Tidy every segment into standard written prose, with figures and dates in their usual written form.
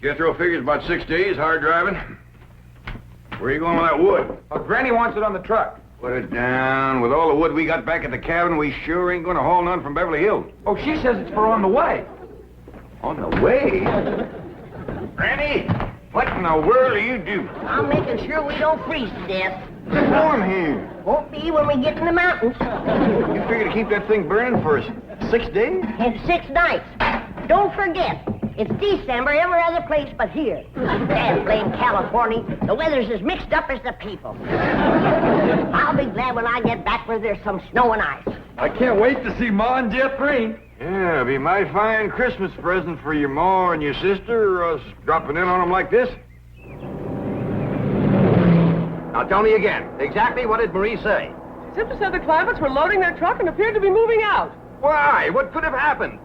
Jethro figures about 6 days, hard driving. Where are you going with that wood? Oh, Granny wants it on the truck. Put it down. With all the wood we got back at the cabin, we sure ain't going to haul none from Beverly Hills. Oh, she says it's for on the way. On the way? Granny, what in the world are you doing? I'm making sure we don't freeze to death. It's warm here. Won't be when we get in the mountains. You figure to keep that thing burning for 6 days? And 6 nights. Don't forget, it's December every other place but here. Damn blame California. The weather's as mixed up as the people. I'll be glad when I get back where there's some snow and ice. I can't wait to see Ma and Jeff Green. Yeah, it'll be my fine Christmas present for your ma and your sister, or us dropping in on them like this. Now tell me again, exactly what did Marie say? Sister said the Clampetts were loading their truck and appeared to be moving out. Why? What could have happened?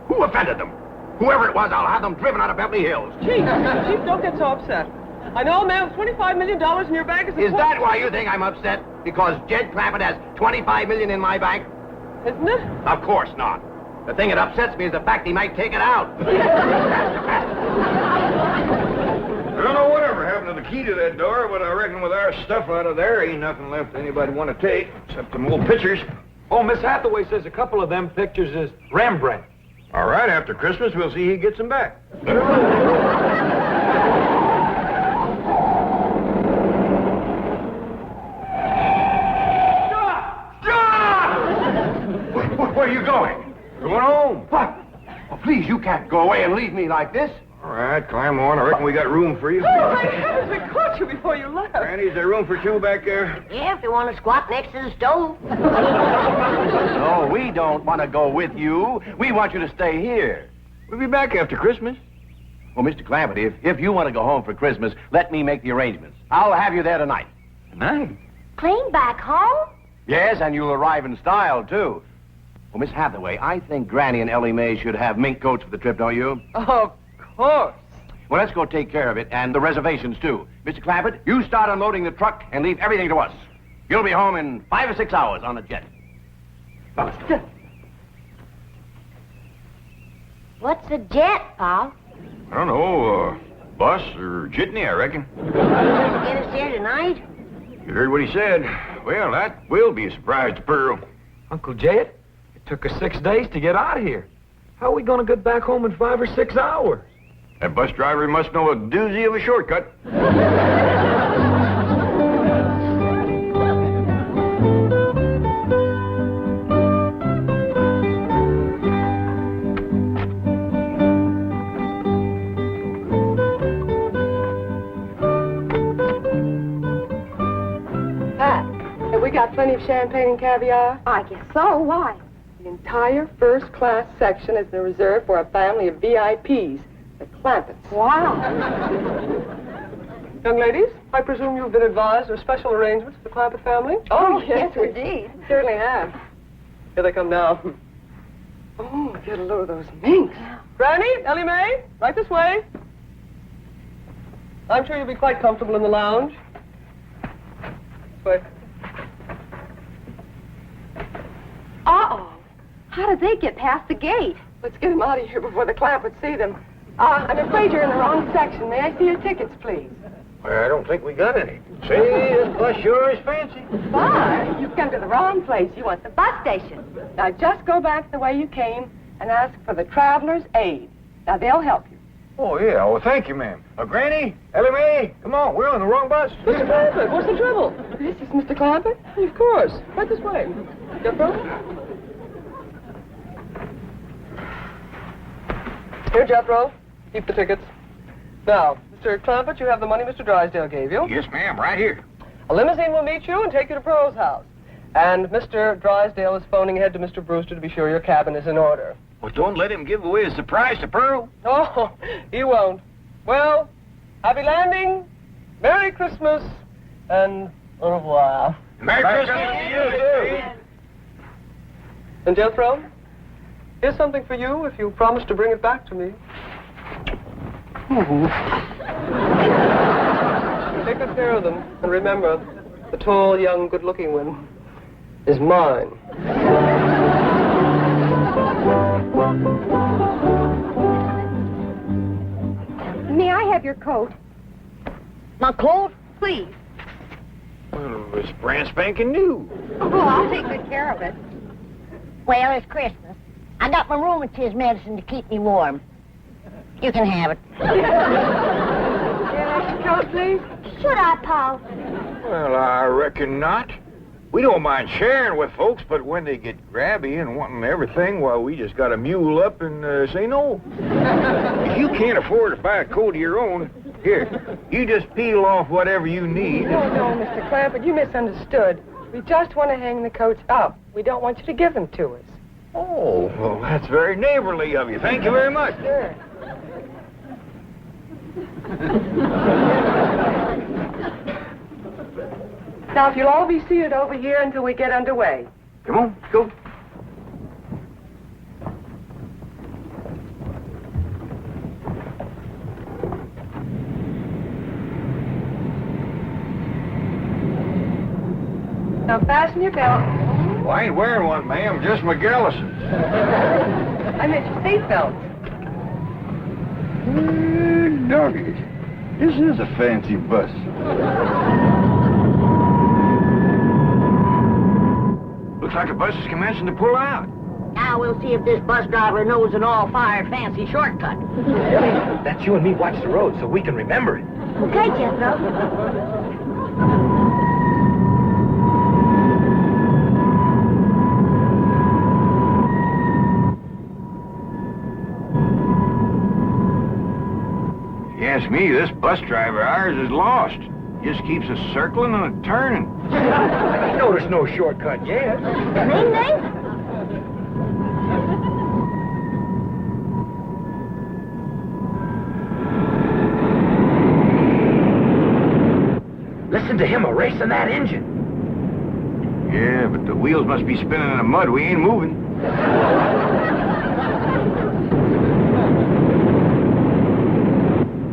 Who offended them? Whoever it was, I'll have them driven out of Beverly Hills. Chief, don't get so upset. I know a man with $25 million in your bank Is that why you think I'm upset? Because Jed Clampett has $25 million in my bank? Isn't it? Of course not. The thing that upsets me is the fact he might take it out. I don't know whatever happened to the key to that door, but I reckon with our stuff out of there, ain't nothing left anybody want to take, except them old pictures. Oh, Miss Hathaway says a couple of them pictures is Rembrandt. All right, after Christmas, we'll see he gets them back. Where are you going? Going home. What? Oh, please, you can't go away and leave me like this. All right, climb on. I reckon we got room for you. Oh, my heavens, we caught you before you left. Granny, is there room for 2 back there? Yeah, if you want to squat next to the stove. No, we don't want to go with you. We want you to stay here. We'll be back after Christmas. Well, Mr. Clampett, if you want to go home for Christmas, let me make the arrangements. I'll have you there tonight. Tonight? Clean back home? Yes, and you'll arrive in style, too. Well, Miss Hathaway, I think Granny and Ellie Mae should have mink coats for the trip, don't you? Of course. Well, let's go take care of it, and the reservations, too. Mr. Clampett, you start unloading the truck and leave everything to us. You'll be home in 5 or 6 hours on the jet. What's a jet, Paul? I don't know, bus or jitney, I reckon. Get us there tonight? You heard what he said. Well, that will be a surprise to Pearl. Uncle Jed, it took us 6 days to get out of here. How are we going to get back home in 5 or 6 hours? That bus driver must know a doozy of a shortcut. Have we got plenty of champagne and caviar? I guess so. Why? The entire first-class section has been reserved for a family of VIPs, the Clampetts. Wow. Young ladies, I presume you've been advised of special arrangements for the Clampett family? Oh, yes, indeed. Certainly have. Here they come now. Oh, get a load of those minks. Granny, Ellie Mae, right this way. I'm sure you'll be quite comfortable in the lounge. This way. Uh-oh. How did they get past the gate? Let's get them out of here before the Clampetts see them. I'm afraid you're in the wrong section. May I see your tickets, please? Well, I don't think we got any. Say, this bus sure is fancy. But you've come to the wrong place. You want the bus station. Now, just go back the way you came and ask for the Traveler's Aid. Now, they'll help you. Oh, yeah. Well, thank you, ma'am. Granny, Ellie Mae, come on. We're on the wrong bus. Mr. Clampett, what's the trouble? This is Mr. Clampett? Of course. Right this way. Jethro? Here, Jethro. Keep the tickets. Now, Mr. Clampett, you have the money Mr. Drysdale gave you. Yes, ma'am. Right here. A limousine will meet you and take you to Pearl's house. And Mr. Drysdale is phoning ahead to Mr. Brewster to be sure your cabin is in order. Well, don't let him give away a surprise to Pearl. Oh, he won't. Well, happy landing, Merry Christmas, and au revoir. Merry Christmas to you, too. And Jethro, here's something for you if you promise to bring it back to me. Take good care of them, and remember, the tall, young, good-looking one is mine. May I have your coat? My coat? Please. Well, it's brand spanking new. Oh, I'll take good care of it. Well, it's Christmas. I got my rheumatism medicine to keep me warm. You can have it. Your coat, please. Should I, Paul? Well, I reckon not. We don't mind sharing with folks, but when they get grabby and wanting everything, well, we just gotta mule up and say no. If you can't afford to buy a coat of your own, here, you just peel off whatever you need. No, Mr. Clampett, you misunderstood. We just want to hang the coats up. We don't want you to give them to us. Oh, well, that's very neighborly of you. Thank you very much. Sure. Now, if you'll all be seated over here until we get underway. Come on, let's go. Now, fasten your belt. Well, I ain't wearing one, ma'am, just my Gallisons. I meant your seatbelt. Doggies, this is a fancy bus. Looks like the bus is commencing to pull out. Now we'll see if this bus driver knows an all-fired fancy shortcut. That's you and me watch the road so we can remember it. Okay, Jethro. If you ask me, this bus driver ours is lost. Just keeps us circling and a turning. You know there's no shortcut yet. Ding, ding. Listen to him erasing that engine. Yeah, but the wheels must be spinning in the mud. We ain't moving.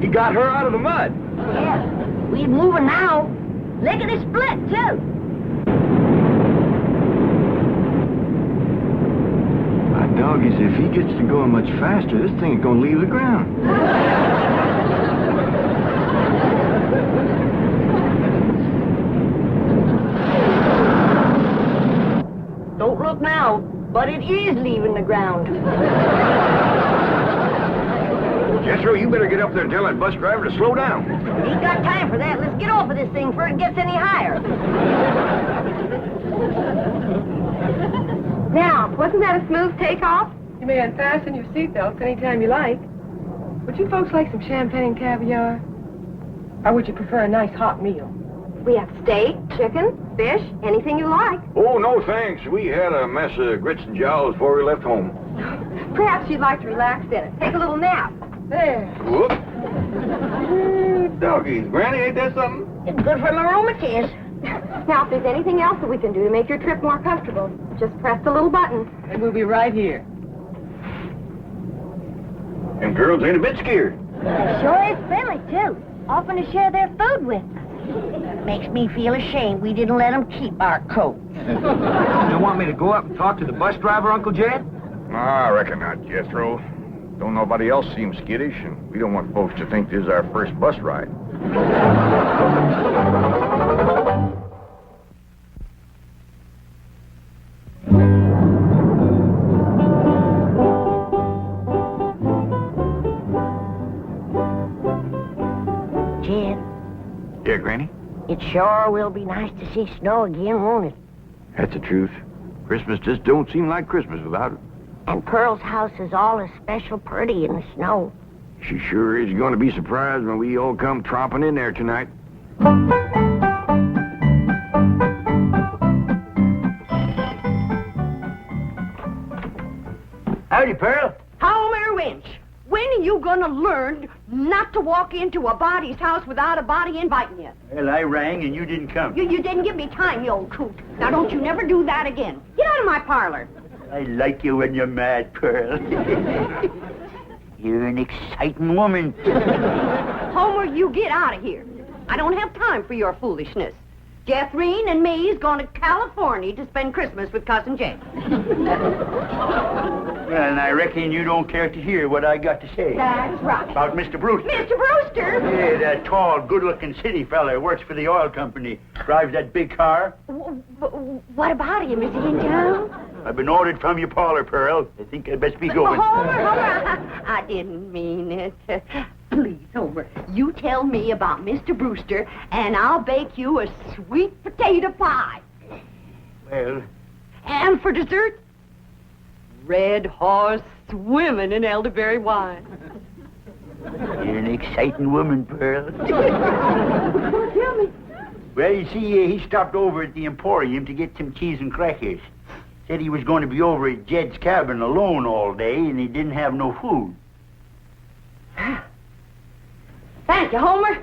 He got her out of the mud. Yeah, we're moving now. Look at the split, too. My doggies, if he gets to going much faster, this thing is going to leave the ground. Don't look now, but it is leaving the ground. Jethro, you better get up there and tell that bus driver to slow down. We ain't got time for that. Let's get off of this thing before it gets any higher. Now, wasn't that a smooth takeoff? You may unfasten your seatbelts anytime you like. Would you folks like some champagne and caviar? Or would you prefer a nice hot meal? We have steak, chicken, fish, anything you like. Oh, no thanks. We had a mess of grits and jowls before we left home. Perhaps you'd like to relax in it. Take a little nap. There. Whoop. Doggies, Granny, ain't that something? It's good for the rheumatiz. Now, if there's anything else that we can do to make your trip more comfortable, just press the little button. And we'll be right here. Them girls ain't a bit scared. Sure is friendly, too. Offering to share their food with us. Makes me feel ashamed we didn't let them keep our coats. You want me to go up and talk to the bus driver, Uncle Jed? I reckon not, Jethro. Don't nobody else seem skittish, and we don't want folks to think this is our first bus ride. Jed, Yeah, Granny? it sure will be nice to see snow again, won't it? That's the truth. Christmas just don't seem like Christmas without it. And Pearl's house is all especial pretty in the snow. She sure is going to be surprised when we all come tromping in there tonight. Howdy, Pearl. Homer Winch, when are you going to learn not to walk into a body's house without a body inviting you? Well, I rang and you didn't come. You didn't give me time, you old coot. Now, don't you never do that again. Get out of my parlor. I like you when you're mad, Pearl. You're an exciting woman. Homer, you get out of here. I don't have time for your foolishness. Jethrine and me's going to California to spend Christmas with Cousin Jane. Well, and I reckon you don't care to hear what I got to say. That's right. About Mr. Brewster. Mr. Brewster! Yeah, that tall, good-looking city fella who works for the oil company. Drives that big car. What about him? Is he in town? I've been ordered from your parlor, Pearl. I think I'd best be going. Homer, I didn't mean it. Please, Homer, you tell me about Mr. Brewster, and I'll bake you a sweet potato pie. Well... And for dessert, red horse swimming in elderberry wine. You're an exciting woman, Pearl. Tell me. Well, you see, he stopped over at the Emporium to get some cheese and crackers. Said he was going to be over at Jed's cabin alone all day, and he didn't have no food. Thank you, Homer.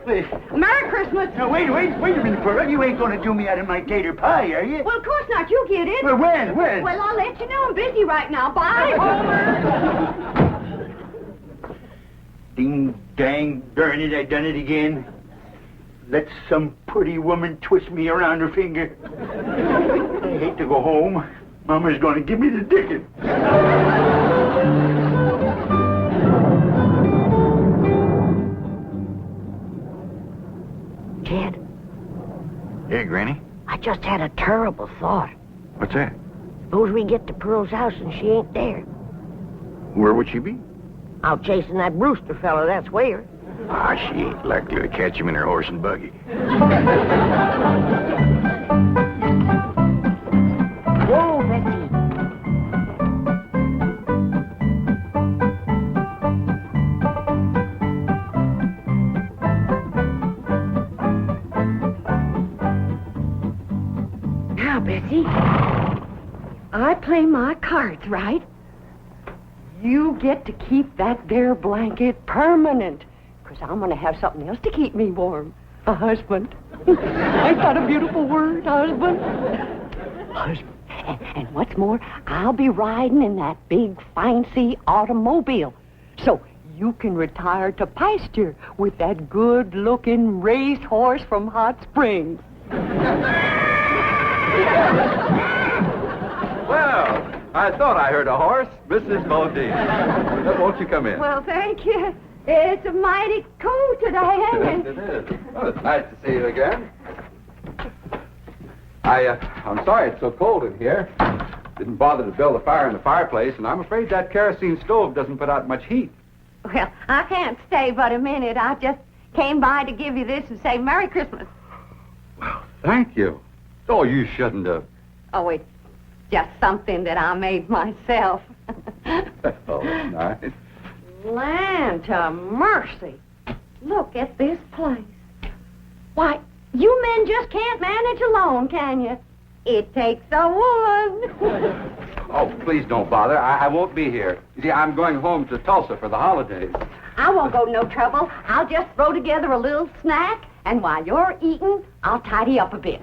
Merry Christmas. Now, wait a minute, Pearl. You ain't going to do me out of my tater pie, are you? Well, of course not. You get it. Well, when? Well, I'll let you know. I'm busy right now. Bye, Homer. Ding, dang, darn it, I done it again. Let some pretty woman twist me around her finger. I hate to go home. Mama's going to give me the dickens. Jed, Hey, Granny. I just had a terrible thought. What's that? Suppose we get to Pearl's house and she ain't there. Where would she be? Out chasing that Brewster fella, that's where. Ah, she ain't likely to catch him in her horse and buggy. Whoa, Betsy. Now, Betsy, I play my cards right. You get to keep that there blanket permanent, because I'm going to have something else to keep me warm. A husband. Ain't that a beautiful word, husband? Husband. And what's more, I'll be riding in that big, fancy automobile. So you can retire to pasture with that good-looking racehorse from Hot Springs. Well, I thought I heard a horse. Mrs. Bodine. Won't you come in? Well, thank you. It's mighty cold today, ain't Yes, it? it is. Well, it's nice to see you again. I'm sorry it's so cold in here. Didn't bother to build a fire in the fireplace, and I'm afraid that kerosene stove doesn't put out much heat. Well, I can't stay but a minute. I just came by to give you this and say Merry Christmas. Well, thank you. Oh, you shouldn't have. Oh, it's just something that I made myself. Oh, nice. Land to mercy. Look at this place. Why, you men just can't manage alone, can you? It takes a woman. Oh, please don't bother. I won't be here. You see, I'm going home to Tulsa for the holidays. I won't go to no trouble. I'll just throw together a little snack, and while you're eating, I'll tidy up a bit.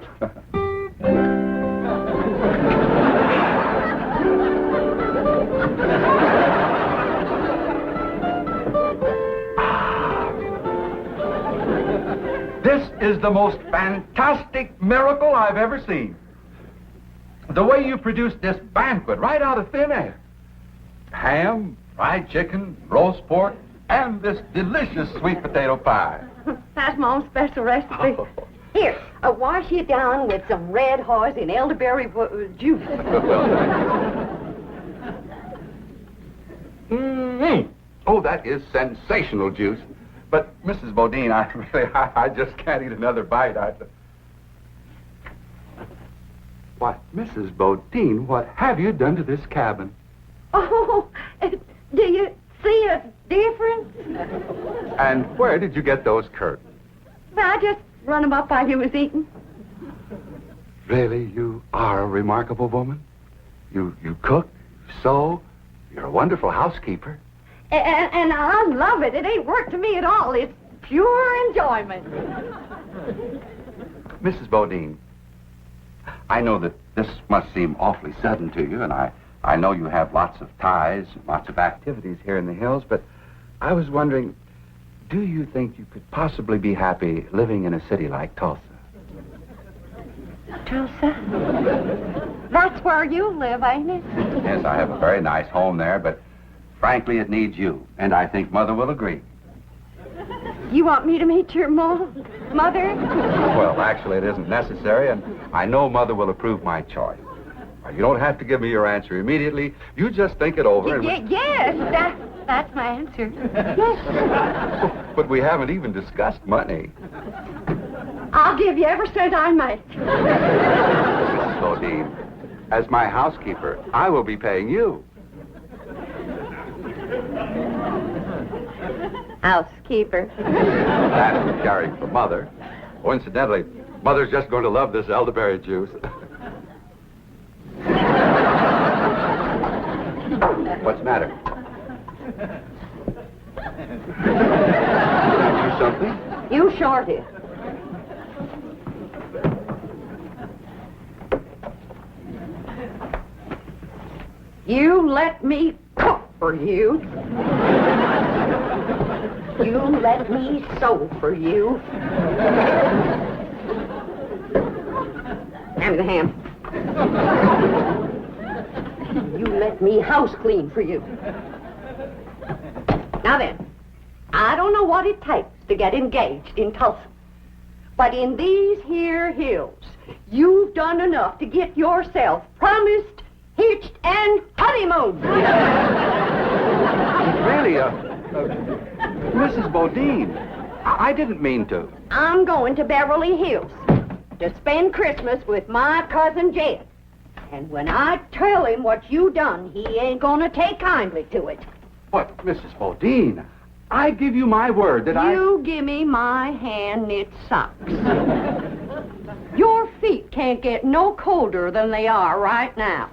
This is the most fantastic miracle I've ever seen. The way you produced this banquet right out of thin air. Ham, fried chicken, roast pork, and this delicious sweet potato pie. That's my own special recipe. Oh. Here, wash it down with some red horse and elderberry juice. Mm-hmm. Oh, that is sensational juice. But, Mrs. Bodine, I just can't eat another bite. Why, Mrs. Bodine, what have you done to this cabin? Oh, do you see a difference? And where did you get those curtains? I just run them up while you was eating. Really, you are a remarkable woman. You cook, you sew, you're a wonderful housekeeper. And I love it. It ain't work to me at all. It's pure enjoyment. Mrs. Bodine, I know that this must seem awfully sudden to you, and I know you have lots of ties, lots of activities here in the hills, but I was wondering, do you think you could possibly be happy living in a city like Tulsa? Tulsa? That's where you live, ain't it? Yes, I have a very nice home there, but frankly, it needs you. And I think Mother will agree. You want me to meet your mother? Well, actually, it isn't necessary, and I know Mother will approve my choice. You don't have to give me your answer immediately. You just think it over. Yes, that's my answer. Yes. But we haven't even discussed money. I'll give you every cent I make. Mrs. Bodine, as my housekeeper, I will be paying you. Housekeeper. That's caring for Mother. Oh, incidentally, Mother's just going to love this elderberry juice. What's the matter? Do something? You shorted. You let me cook for you. You let me sew for you. Hand me the ham. You let me house clean for you. Now then, I don't know what it takes to get engaged in Tulsa, but in these here hills, you've done enough to get yourself promised, hitched, and honeymooned. Really, Mrs. Bodine, I didn't mean to. I'm going to Beverly Hills to spend Christmas with my cousin Jed. And when I tell him what you done, he ain't gonna take kindly to it. What, Mrs. Bodine? I give you my word that You give me my hand-knit socks. Your feet can't get no colder than they are right now.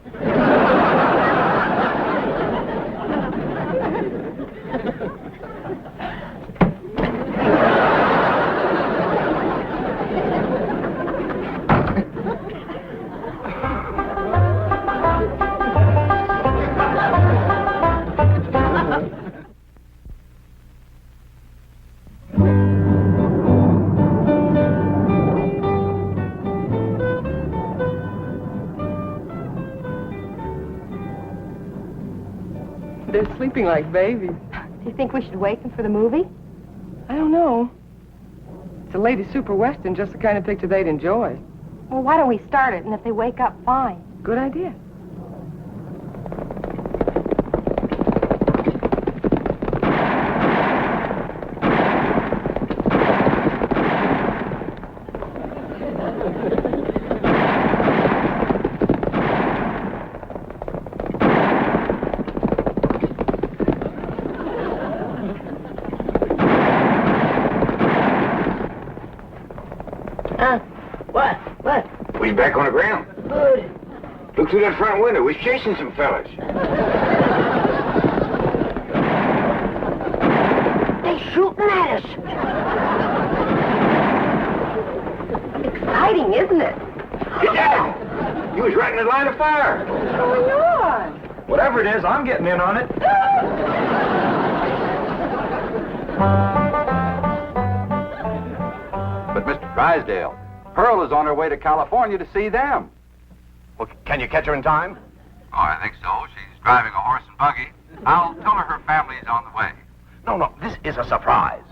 They're sleeping like babies. Do you think we should wake them for the movie? I don't know. It's a lady super western, just the kind of picture they'd enjoy. Well, why don't we start it, and if they wake up, fine. Good idea. What? We back on the ground. Good. Look through that front window. We're chasing some fellas. They shooting at us. Exciting, isn't it? Get down! You was right in the line of fire. What's going on? Whatever it is, I'm getting in on it. But Mr. Drysdale, Pearl is on her way to California to see them. Well, can you catch her in time? Oh, I think so. She's driving a horse and buggy. I'll tell her her family's on the way. No, this is a surprise.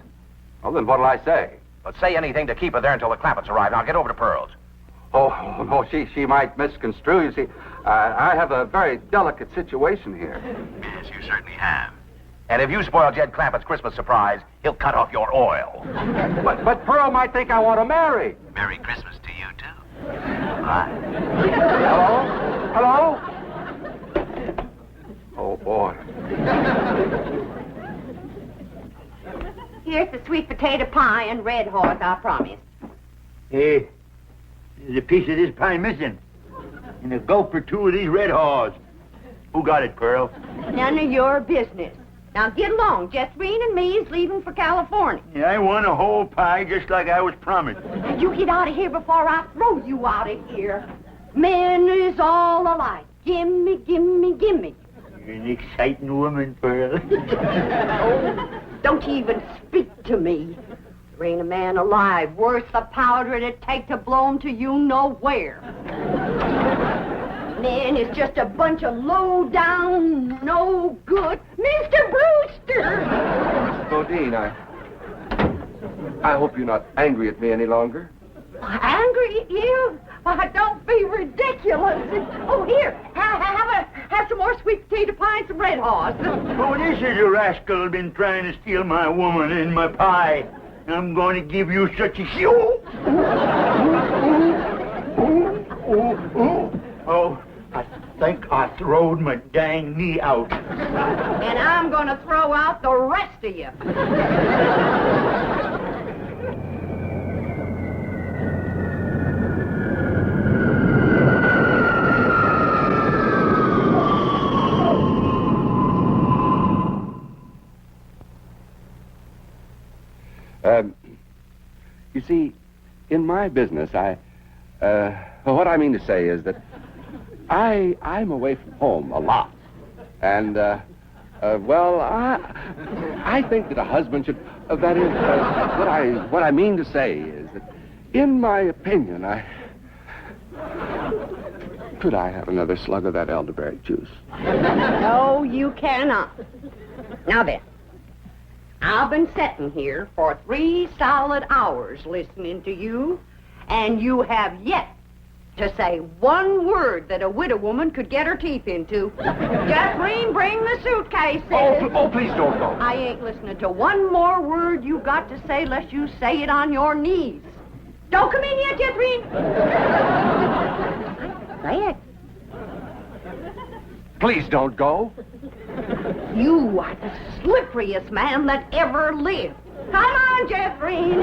Well, then what'll I say? But say anything to keep her there until the Clampetts arrive, and I'll get over to Pearl's. Oh, no, she might misconstrue. You see, I have a very delicate situation here. Yes, you certainly have. And if you spoil Jed Clampett's Christmas surprise, he'll cut off your oil. But Pearl might think I want to marry. Merry Christmas to you, too. Bye. Hello? Oh, boy. Here's the sweet potato pie and red horse, I promise. Hey, there's a piece of this pie missing. And a gulp or two of these red haws. Who got it, Pearl? None of your business. Now get along. Jethreen and me is leaving for California. Yeah, I won a whole pie just like I was promised. Now you get out of here before I throw you out of here. Men is all alike. Gimme, gimme, gimme. You're an exciting woman, Pearl. Oh, don't you even speak to me. There ain't a man alive worth the powder it'd take to blow him to you nowhere. men is just a bunch of low-down, no-good Mr. Brewster. Mrs. Bodine, I hope you're not angry at me any longer. Angry at you? Why, don't be ridiculous. Oh, here, have some more sweet potato pie and some Red Horse. Oh, this is a rascal been trying to steal my woman and my pie. I'm going to give you such a show. Oh, I think I throwed my dang knee out. And I'm going to throw out the rest of you. You see, in my business, what I mean to say is that I'm away from home a lot. And, well, I think that a husband should, that is, what I mean to say is that, in my opinion, could I have another slug of that elderberry juice? No, you cannot. Now then, I've been sitting here for 3 solid hours listening to you, and you have yet to say one word that a widow woman could get her teeth into. Jeffrey, bring the suitcases. Oh, please don't go. I ain't listening to one more word you got to say lest you say it on your knees. Don't come in yet, Jeffrey. Say it. Please don't go. You are the slipperiest man that ever lived. Come on, Jeffrey. You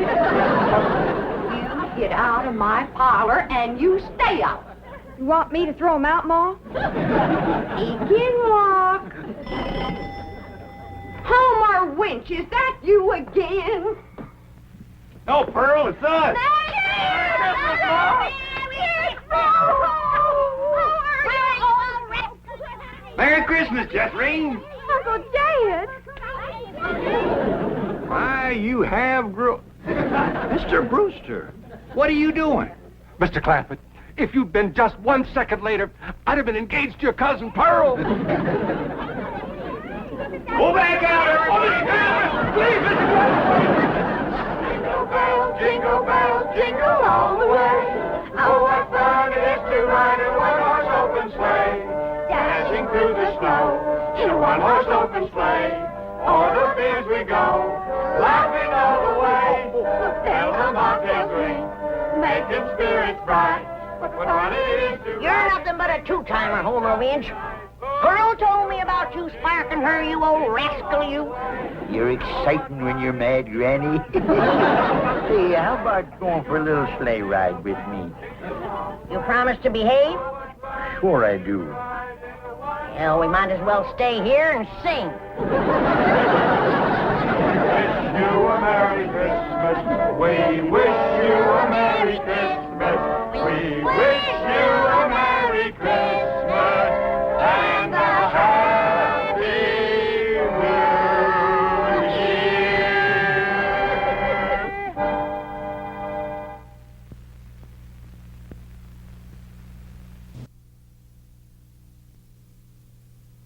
get out of my parlor and you stay out. You want me to throw him out, Ma? He can walk. Homer Winch, is that you again? No, Pearl, it's us. Merry Christmas, Jeffrey. Uncle Dad. Why, you have grown... Mr. Brewster, what are you doing? Mr. Clampett, if you'd been just 1 second later, I'd have been engaged to your cousin Pearl. Go back out, everybody. Please, Mr. Clampett. Jingle bells, jingle all the way. Oh, what fun it is to ride in a one-horse open sleigh. Dashing through the snow in a one-horse open sleigh. O'er the fields we go, laughing all the way. Bells and bobtails ring, making spirits bright. What fun it is to... You're nothing but a two-timer, Homer Winch. Girl told me about you sparking her, you old rascal, you. You're exciting when you're mad, Granny. Hey, how about going for a little sleigh ride with me? You promise to behave? Sure I do. Well, we might as well stay here and sing.